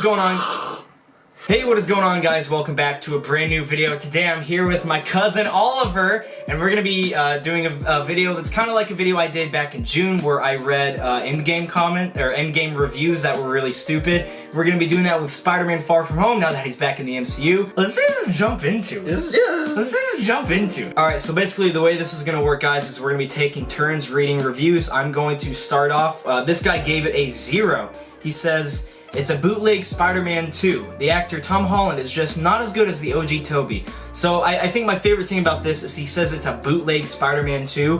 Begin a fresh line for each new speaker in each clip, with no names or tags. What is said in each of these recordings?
is going on? Hey, what is going on, guys? Welcome back to a brand new video. Today I'm here with my cousin Oliver, and we're gonna be doing a video that's kind of like a video I did back in June where I read endgame reviews that were really stupid. We're gonna be doing that with Spider-Man Far From Home now that he's back in the MCU. Let's just jump into it. Alright, so basically the way this is gonna work, guys, is we're gonna be taking turns reading reviews. I'm going to start off. This guy gave it a 0. He says, it's a bootleg Spider-Man 2. The actor Tom Holland is just not as good as the OG Tobey. So I think my favorite thing about this is he says it's a bootleg Spider-Man 2,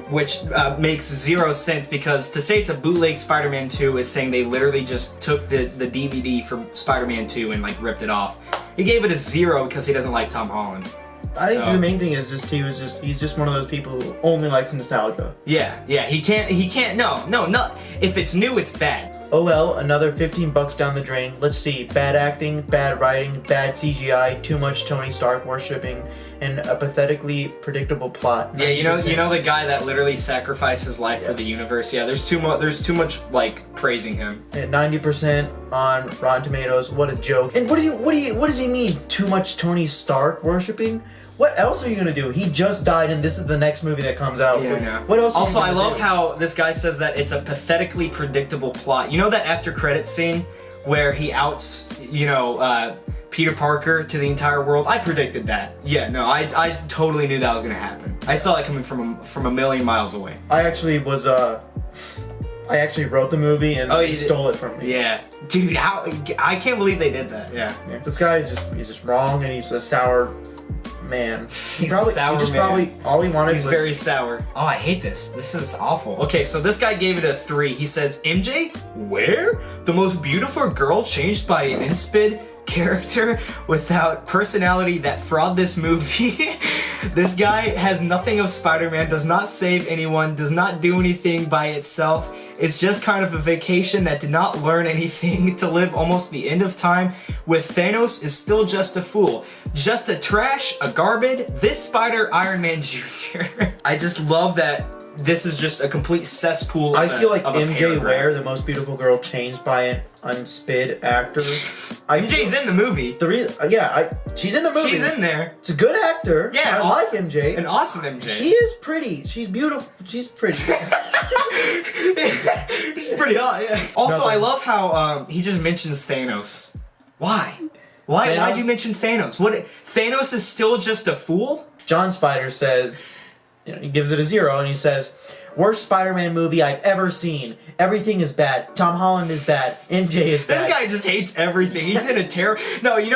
which makes 0 sense because to say it's a bootleg Spider-Man 2 is saying they literally just took the DVD from Spider-Man 2 and like ripped it off. He gave it a 0 because he doesn't like Tom Holland.
I think the main thing is he's just one of those people who only likes nostalgia.
Yeah, he can't, no, if it's new, it's bad.
Oh well, another 15 bucks down the drain. Let's see, bad acting, bad writing, bad CGI, too much Tony Stark worshipping, and a pathetically predictable plot.
Yeah, you know the guy that literally sacrificed his life for the universe. Yeah, there's too much like praising him.
And 90% on Rotten Tomatoes. What a joke. And what does he mean? Too much Tony Stark worshipping? What else are you gonna do? He just died, and this is the next movie that comes out.
Yeah, I know.
What else?
Also, I love how this guy says that it's a pathetically predictable plot. You know that after credit scene where he outs, Peter Parker to the entire world? I predicted that. Yeah, no, I totally knew that was gonna happen. I saw it coming from a million miles away.
I actually wrote the movie and he stole it from me.
Yeah, dude, I can't believe they did that. Yeah.
This guy is just wrong, and he's a sour man.
He's a sour man.
Probably all he wanted was...
He's very sour. Oh, I hate this. This is awful. Okay, so this guy gave it a 3. He says, MJ, where? The most beautiful girl changed by an inspid character without personality that fraud this movie. This guy has nothing of Spider-Man, does not save anyone, does not do anything by itself. It's just kind of a vacation that did not learn anything to live almost the end of time. With Thanos is still just a fool. Just a trash, a garbage, this Spider Iron Man Jr. I just love that this is just a complete cesspool of
I feel like MJ
paragraph.
Ware, the most beautiful girl changed by an unspid actor.
MJ's in the movie.
She's in the movie.
She's in there.
It's a good actor.
Yeah,
I like MJ.
An awesome MJ.
She is pretty. She's beautiful. She's pretty.
She's pretty hot, yeah. Also, I love how he just mentions Thanos. Why? Why'd you mention Thanos? Thanos is still just a fool?
John Spider says, he gives it a 0, and he says, worst Spider-Man movie I've ever seen. Everything is bad. Tom Holland is bad. MJ is bad.
This guy just hates everything. He's in a terror. No, he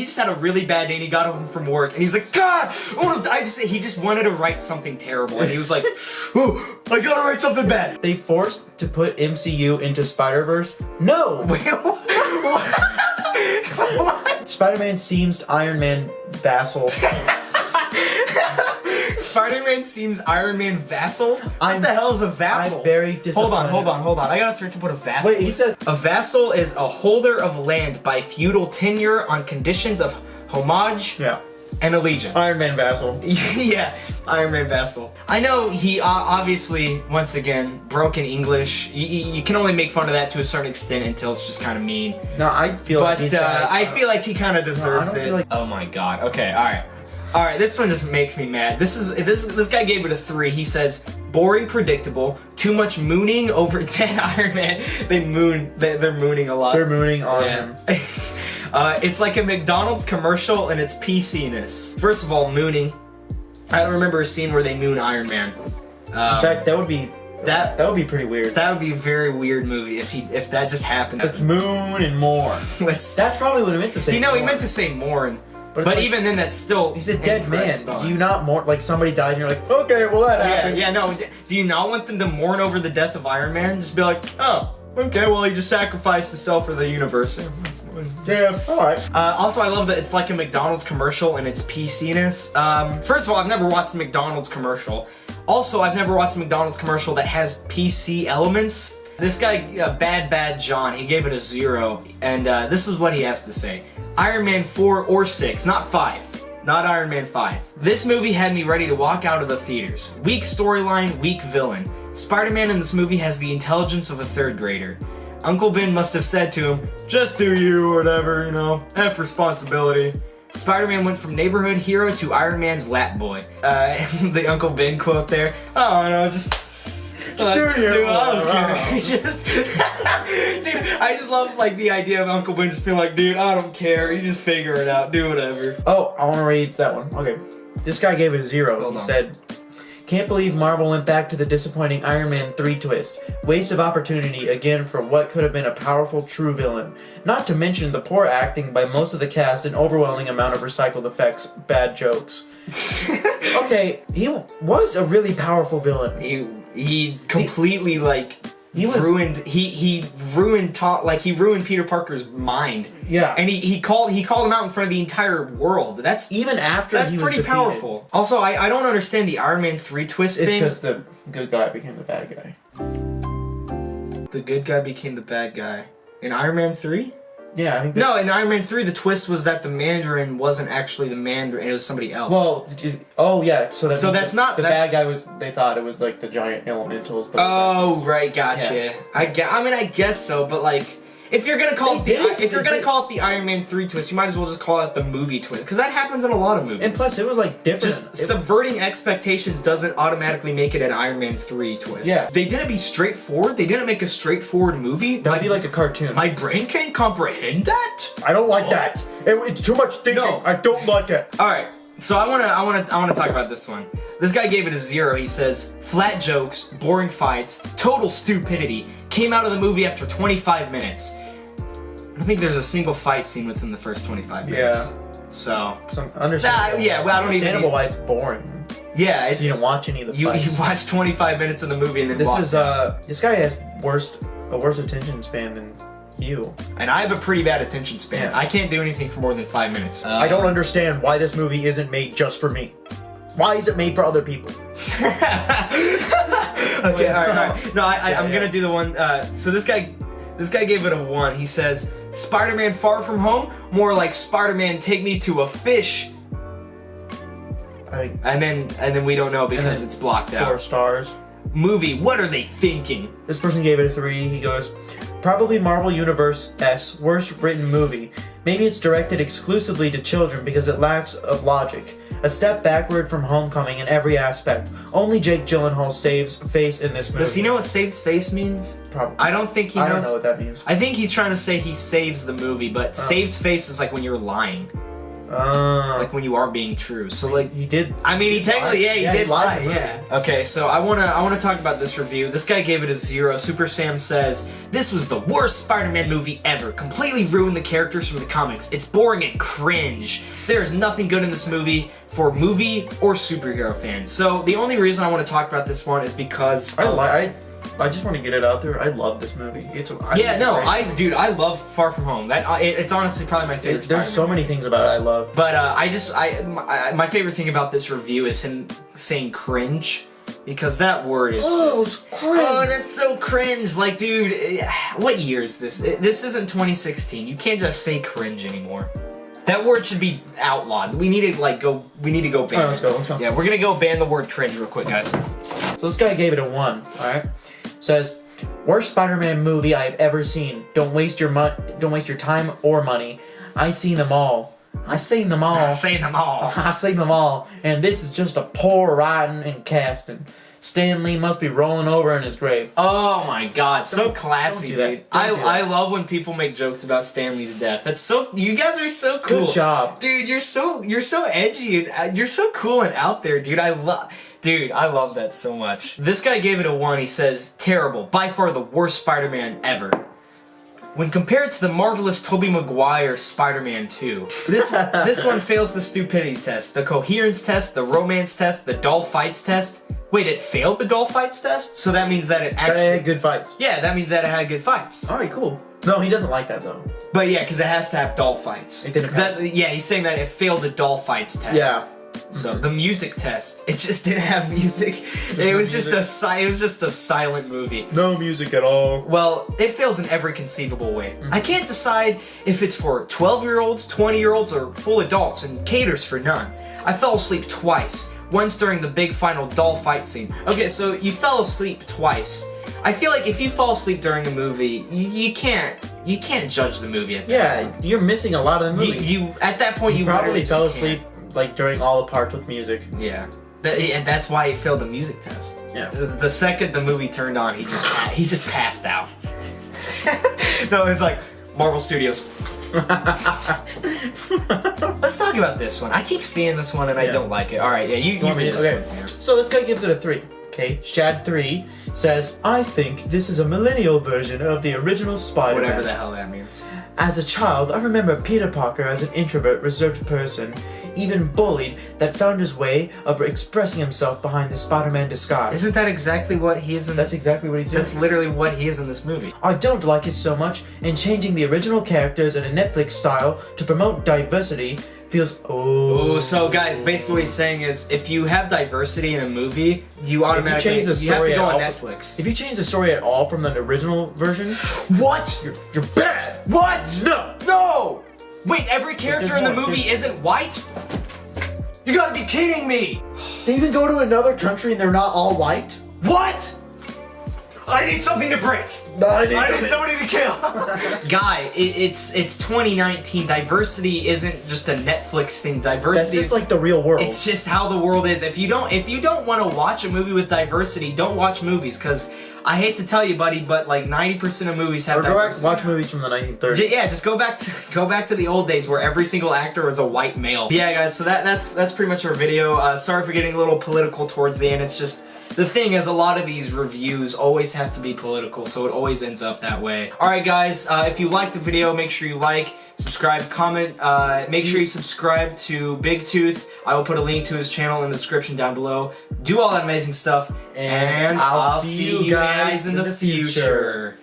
just had a really bad day, and he got home from work, and he's like, God, he just wanted to write something terrible, and he was like, oh, I gotta write something bad.
They forced to put MCU into Spider-Verse? No!
Wait, what?
Spider-Man seems Iron Man vassal.
Spider-Man seems Iron Man vassal? What the hell is a vassal?
I'm very disappointed.
Hold on. I gotta search what a vassal
is. Wait, he says...
A vassal is a holder of land by feudal tenure on conditions of homage and allegiance.
Iron Man vassal.
Yeah, Iron Man vassal. I know he obviously, once again, broken English. You can only make fun of that to a certain extent until it's just kind of mean.
No, I feel like these guys...
I feel like he kind of deserves it.
Like...
Oh my god. Okay, alright, this one just makes me mad. This guy gave it a 3. He says, boring, predictable, too much mooning over dead Iron Man. They're mooning a lot.
They're mooning on him.
It's like a McDonald's commercial and its PC-ness. First of all, mooning. I don't remember a scene where they moon Iron Man.
In fact, that would be pretty weird.
That would be a very weird movie if that just happened.
Let's moon and more. That's probably what he meant to say.
He meant to say more. But like, even then, that's still...
He's a dead man. Do you not mourn... Like, somebody dies and you're like, okay, well, that happened.
Yeah, no. Do you not want them to mourn over the death of Iron Man? Just be like, oh, okay, well, he just sacrificed himself for the universe.
Yeah, alright.
Also, I love that it's like a McDonald's commercial and its PC-ness. First of all, I've never watched a McDonald's commercial. Also, I've never watched a McDonald's commercial that has PC elements. This guy, Bad John, he gave it a 0, and this is what he has to say. Iron Man 4 or 6, not 5. Not Iron Man 5. This movie had me ready to walk out of the theaters. Weak storyline, weak villain. Spider-Man in this movie has the intelligence of a 3rd grader. Uncle Ben must have said to him, just do you or whatever, you know, have responsibility. Spider-Man went from neighborhood hero to Iron Man's lap boy. The Uncle Ben quote there, oh no, just do you, I don't care. Just, dude, I just love like the idea of Uncle Ben just being like, dude, I don't care, you just figure it out, do whatever.
Oh, I want to read that one. Okay. This guy gave it a 0. He said, can't believe Marvel went back to the disappointing Iron Man 3 twist. Waste of opportunity again for what could have been a powerful true villain. Not to mention the poor acting by most of the cast and overwhelming amount of recycled effects, bad jokes. Okay, he was a really powerful villain.
He completely ruined Peter Parker's mind.
Yeah.
And he called him out in front of the entire world. That's
even after
that's
he was
pretty
defeated.
powerful. Also, I don't understand the Iron Man 3 twist
It's
thing.
because the good guy became the bad guy.
The good guy became the bad guy. In Iron Man 3?
Yeah, I think
No, in Iron Man 3, the twist was that the Mandarin wasn't actually the Mandarin, it was somebody else.
Well, oh yeah, so
that's not...
The bad guy was, they thought it was like the giant elementals. But
oh, right, gotcha.
Yeah.
I mean, I guess so, but like... If you're gonna call it the Iron Man 3 twist, you might as well just call it the movie twist, because that happens in a lot of movies.
And plus, it was like different.
Just subverting expectations doesn't automatically make it an Iron Man 3 twist.
Yeah.
They didn't be straightforward. They didn't make a straightforward movie.
That'd be like a cartoon.
My brain can't comprehend that.
I don't like that. It's too much thinking.
No.
I don't like it.
All right. So I wanna talk about this one. This guy gave it a 0. He says, flat jokes, boring fights, total stupidity. Came out of the movie after 25 minutes. I don't think there's a single fight scene within the first 25 minutes.
Yeah.
So
understandable.
Yeah, well, I don't even.
Understandable why it's boring.
Yeah,
You didn't watch any of the
you
fights.
watch 25 minutes of the movie and then
This
walk
is
out.
this guy has a worse attention span than you.
And I have a pretty bad attention span.
Yeah.
I can't do anything for more than 5 minutes.
I don't understand why this movie isn't made just for me. Why is it made for other people?
Okay, all right. No, I'm gonna do the one. So this guy gave it a 1. He says, Spider-Man Far From Home, more like Spider-Man Take Me to a Fish. And then we don't know because it's blocked
4
out.
stars.
Movie, what are they thinking?
This person gave it a 3. He goes, probably Marvel Universe's worst written movie. Maybe it's directed exclusively to children because it lacks of logic. A step backward from Homecoming in every aspect. Only Jake Gyllenhaal saves face in this movie.
Does he know what saves face means?
Probably.
I don't think he knows.
I don't know what that means.
I think he's trying to say he saves the movie, but saves face is like when you're lying. Like when you are being true. So like
he did.
I mean, he technically, he did lie.
lied.
Yeah. Okay, so I wanna talk about this review. This guy gave it a 0. Super Sam says this was the worst Spider-Man movie ever. Completely ruined the characters from the comics. It's boring and cringe. There is nothing good in this movie for movie or superhero fans. So the only reason I want to talk about this one is because
I just want to get it out there. I love this movie.
I love Far From Home. It's honestly probably my favorite.
There's so many things about it I love.
But my favorite thing about this review is him saying cringe, because that word is
it's cringe.
Oh, that's so cringe. Like, dude, what year is this? This isn't 2016. You can't just say cringe anymore. That word should be outlawed. We need to go ban it.
Let's go.
Yeah, we're gonna go ban the word cringe real quick, guys.
So this guy gave it a 1. All right. Says, worst Spider-Man movie I've ever seen. Don't waste your time or money. I seen them all. I seen them all. I seen them all. And this is just a poor writing and casting. Stan Lee must be rolling over in his grave.
Oh my god, so classy,
don't do that.
dude.
Don't do that.
I love when people make jokes about Stan Lee's death. That's so, you guys are so cool.
Good job.
Dude, you're so edgy and you're so cool and out there, dude. I love that so much. This guy gave it a 1. He says, terrible. By far the worst Spider-Man ever. When compared to the marvelous Tobey Maguire Spider-Man 2, this one fails the stupidity test, the coherence test, the romance test, the doll fights test. Wait, it failed the doll fights test? So that means that it actually
had good fights.
Yeah, that means that it had good fights.
Alright, cool. No, he doesn't like that though.
But yeah, because it has to have doll fights.
It didn't pass.
Yeah, he's saying that it failed the doll fights test.
Yeah.
So the music test, it just didn't have music. It was just a silent movie.
No music at all.
Well, it fails in every conceivable way. I can't decide if it's for 12-year-olds, 20-year-olds, or full adults, and caters for none. I fell asleep twice. once during the big final doll fight scene. Okay, so you fell asleep twice. I feel like if you fall asleep during a movie, you can't judge the movie at that point.
You're missing a lot of the movie.
You at that point you
probably fell
literally
asleep like during all the parts with music.
Yeah. And that's why he failed the music test.
Yeah.
The second the movie turned on, he just passed out. No, it was like Marvel Studios. Let's talk about this one. I keep seeing this one and I don't like it. All right, yeah, you read this one. Yeah.
So this guy gives it a 3. Okay, Shad3 says, I think this is a millennial version of the original Spider-Man.
Whatever the hell that means.
As a child, I remember Peter Parker as an introvert, reserved person, even bullied, that found his way of expressing himself behind the Spider-Man disguise.
Isn't that exactly what he is in?
That's exactly what he's doing.
That's literally what he is in this movie.
I don't like it so much, and changing the original characters in a Netflix style to promote diversity feels
So guys, basically what he's saying is, if you have diversity in a movie, you automatically
you have to go
on Netflix.
If you change the story at all from the original version,
what?
You're bad.
What?
No.
Wait, every character in the movie isn't white? You gotta be kidding me!
They even go to another country and they're not all white?
What? I need something to break.
I
need somebody to kill. Guy, it's 2019. Diversity isn't just a Netflix thing. Diversity
That's just like the real world.
It's just how the world is. If you don't want to watch a movie with diversity, don't watch movies. Because I hate to tell you, buddy, but like 90% of movies have diversity.
Go back, watch movies from the 1930s.
Yeah, just go back to the old days where every single actor was a white male. But yeah, guys. So that's pretty much our video. Sorry for getting a little political towards the end. It's just. The thing is, a lot of these reviews always have to be political, so it always ends up that way. Alright guys, if you liked the video, make sure you like, subscribe, comment, make sure you subscribe to Big Tooth. I will put a link to his channel in the description down below. Do all that amazing stuff, and I'll see you guys in the future.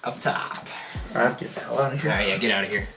Up top.
Alright, get the hell out of here.
Alright, yeah, get out of here.